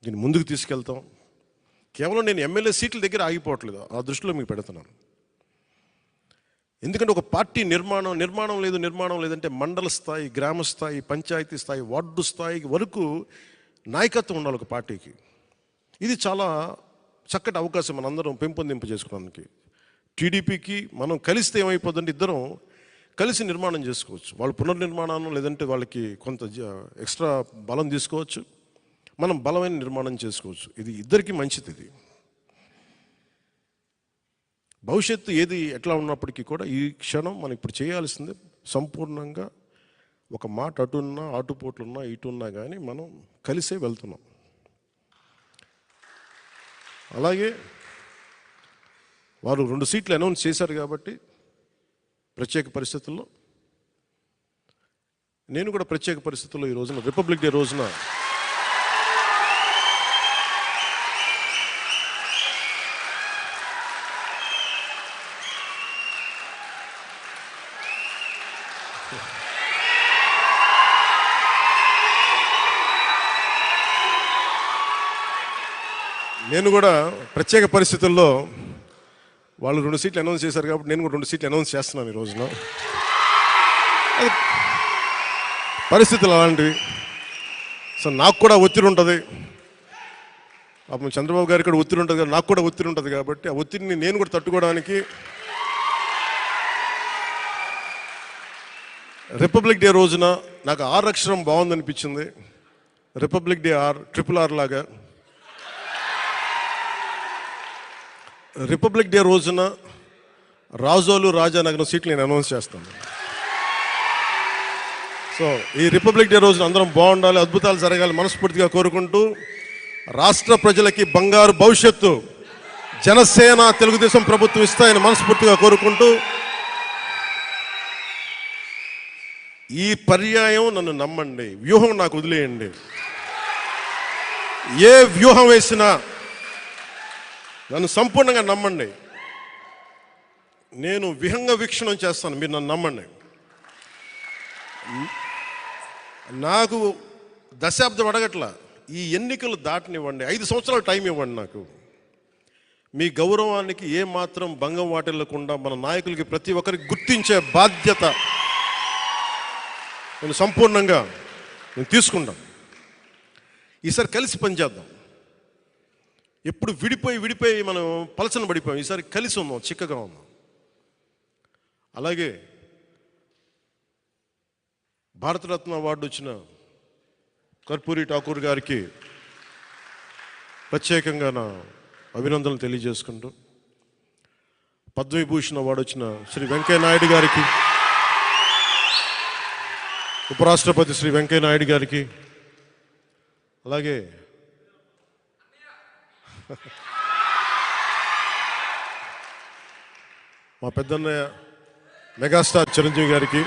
దీన్ని ముందుకు తీసుకెళ్తాం. కేవలం నేను ఎమ్మెల్యే సీట్ల దగ్గర ఆగిపోవట్లేదు, ఆ దృష్టిలో మీకు పెడుతున్నాను. ఎందుకంటే ఒక పార్టీ నిర్మాణం లేదంటే మండల స్థాయి, గ్రామ స్థాయి, పంచాయతీ స్థాయి, వార్డు స్థాయి వరకు నాయకత్వం ఉండాలి ఒక పార్టీకి. ఇది చాలా చక్కటి అవకాశం మనందరం పెంపొందింపు చేసుకోవడానికి. టీడీపీకి మనం కలిస్తే ఏమైపోతుందంటే ఇద్దరం కలిసి నిర్మాణం చేసుకోవచ్చు. వాళ్ళు పునర్నిర్మాణం లేదంటే వాళ్ళకి కొంత ఎక్స్ట్రా బలం తీసుకోవచ్చు, మనం బలమైన నిర్మాణం చేసుకోవచ్చు. ఇది ఇద్దరికీ మంచిది. ఇది భవిష్యత్తు ఏది ఎట్లా ఉన్నప్పటికీ కూడా ఈ క్షణం మనం ఇప్పుడు చేయాల్సింది సంపూర్ణంగా ఒక మాట అటున్నా, ఆటుపోట్లున్నా, ఇటున్నా కానీ మనం కలిసే వెళ్తున్నాం. అలాగే వారు 2 సీట్లు అనౌన్స్ చేశారు కాబట్టి ప్రత్యేక పరిస్థితుల్లో నేను కూడా ప్రత్యేక పరిస్థితుల్లో ఈ రోజున రిపబ్లిక్ డే రోజున నేను కూడా ప్రత్యేక పరిస్థితుల్లో వాళ్ళు 2 సీట్లు అనౌన్స్ చేశారు కాబట్టి నేను కూడా 2 సీట్లు అనౌన్స్ చేస్తున్నాను ఈ రోజున. పరిస్థితులు అలాంటివి. సో నాకు కూడా ఒత్తిడి ఉంటుంది, పాపం చంద్రబాబు గారికి కూడా ఒత్తిడి ఉంటుంది, నాకు కూడా ఒత్తిడి ఉంటుంది. కాబట్టి ఆ ఒత్తిడిని నేను కూడా తట్టుకోవడానికి రిపబ్లిక్ డే రోజున నాకు R అక్షరం బాగుందనిపించింది. రిపబ్లిక్ డే RRR లాగా రిపబ్లిక్ డే రోజున రాజోలు, రాజానగరం సీట్లు నేను అనౌన్స్ చేస్తాను. సో ఈ రిపబ్లిక్ డే రోజున అందరం బాగుండాలి, అద్భుతాలు జరగాలి మనస్ఫూర్తిగా కోరుకుంటూ, రాష్ట్ర ప్రజలకి బంగారు భవిష్యత్తు జనసేన, తెలుగుదేశం ప్రభుత్వం ఇస్తాయని మనస్ఫూర్తిగా కోరుకుంటూ, ఈ పర్యాయం నన్ను నమ్మండి, వ్యూహం నాకు వదిలేయండి. ఏ వ్యూహం వేసినా నన్ను సంపూర్ణంగా నమ్మండి. నేను విహంగ వీక్షణం చేస్తాను, మీరు నన్ను నమ్మండి. నాకు దశాబ్దం అడగట్లా, ఈ ఎన్నికలు దాటనివ్వండి, 5 సంవత్సరాలు టైం ఇవ్వండి. నాకు మీ గౌరవానికి ఏ మాత్రం భంగం వాటిల్లకుండా మన నాయకులకి ప్రతి ఒక్కరికి గుర్తించే బాధ్యత నేను సంపూర్ణంగా తీసుకుంటాను. ఈసారి కలిసి పనిచేద్దాం. ఎప్పుడు విడిపోయి మనం పలచన పడిపోయాం. ఈసారి కలిసి ఉందాం, చిక్కగా ఉందాం. అలాగే భారతరత్న అవార్డు వచ్చిన కర్పూరి ఠాకూర్ గారికి ప్రత్యేకంగా నా అభినందనలు తెలియజేసుకుంటూ, పద్మవిభూషణ్ అవార్డు వచ్చిన శ్రీ వెంకయ్య నాయుడు గారికి, ఉపరాష్ట్రపతి శ్రీ వెంకయ్య నాయుడు గారికి, అలాగే మా పెద్దన్నయ్య మెగాస్టార్ చిరంజీవి గారికి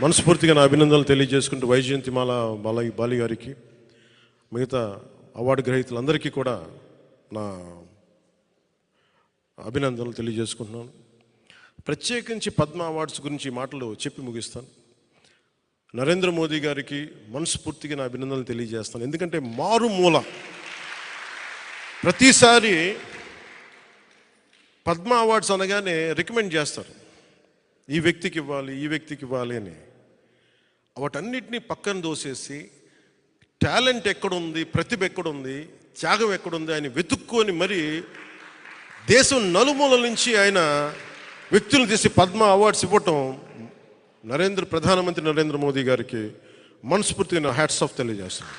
మనస్ఫూర్తిగా నా అభినందనలు తెలియజేసుకుంటూ, వైజయంతిమాల బాలి గారికి, మిగతా అవార్డు గ్రహీతలందరికీ కూడా నా అభినందనలు తెలియజేసుకుంటున్నాను. ప్రత్యేకించి పద్మ అవార్డ్స్ గురించి మాటలు చెప్పి ముగిస్తాను. నరేంద్ర మోదీ గారికి మనస్ఫూర్తిగా నా అభినందనలు తెలియజేస్తాను. ఎందుకంటే మారుమూల ప్రతిసారి పద్మ అవార్డ్స్ అనగానే రికమెండ్ చేస్తారు, ఈ వ్యక్తికి ఇవ్వాలి అని. వాటన్నిటినీ పక్కన దోసేసి టాలెంట్ ఎక్కడుంది, ప్రతిభ ఎక్కడుంది, త్యాగం ఎక్కడుంది ఆయన వెతుక్కొని మరి దేశం నలుమూలల నుంచి ఆయన వ్యక్తులను తీసి పద్మ అవార్డ్స్ ఇవ్వటం ప్రధానమంత్రి నరేంద్ర మోదీ గారికి మనస్ఫూర్తిగా హ్యాట్స్ ఆఫ్ తెలియజేస్తాను.